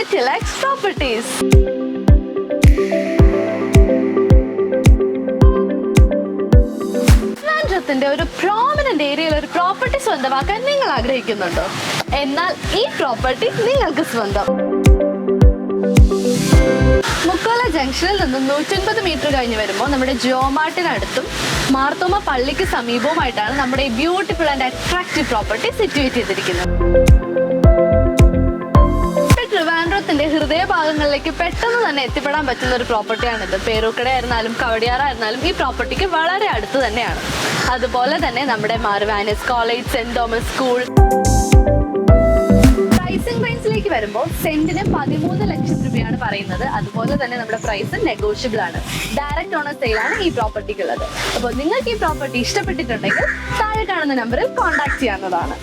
with Tilex Properties. ട്രിവാൻഡ്രത്തിന്റെ ഒരു prominent ഏരിയയിൽ ഒരു പ്രോപ്പർട്ടി സ്വന്തമാക്കാൻ നിങ്ങൾ ആഗ്രഹിക്കുന്നുണ്ടോ? എന്നാൽ ഈ പ്രോപ്പർട്ടി നിങ്ങൾക്ക് സ്വന്തം. മുക്കോല ജംഗ്ഷനിൽ നിന്നും 150 മീറ്റർ കഴിഞ്ഞ് വരുമ്പോൾ നമ്മുടെ ജോമാർട്ടിനടുത്തും മാർത്തോമ പള്ളിക്ക് സമീപവുമായിട്ടാണ് നമ്മുടെ ഈ beautiful and attractive property situate ചെയ്തിരിക്കുന്നത്. ട്രിവാൻഡ്രത്തിന്റെ ഹൃദയഭാഗങ്ങളിലേക്ക് പെട്ടെന്ന് തന്നെ എത്തിപ്പെടാൻ പറ്റുന്ന ഒരു പ്രോപ്പർട്ടിയാണിത്. പേരൂക്കട ആയിരുന്നാലും കവടിയാറായിരുന്നാലും ഈ പ്രോപ്പർട്ടിക്ക് വളരെ അടുത്ത് തന്നെയാണ്. അതുപോലെ തന്നെ നമ്മുടെ മാർവാനിസ് college, saint Thomas school. Pricing റേഞ്ചിലേക്ക് വരുമ്പോൾ സെന്റിന് 13 ലക്ഷം രൂപയാണ് പറയുന്നത്. അതുപോലെ തന്നെ നമ്മുടെ പ്രൈസ് നെഗോഷ്യബിൾ ആണ്. ഡയറക്റ്റ് ഓണർ സെയിലാണ് ഈ പ്രോപ്പർട്ടിക്ക് ഉള്ളത്. അപ്പോൾ നിങ്ങൾക്ക് ഈ പ്രോപ്പർട്ടി ഇഷ്ടപ്പെട്ടിട്ടുണ്ടെങ്കിൽ താഴെ കാണുന്ന നമ്പറിൽ കോൺടാക്ട് ചെയ്യാവുന്നതാണ്.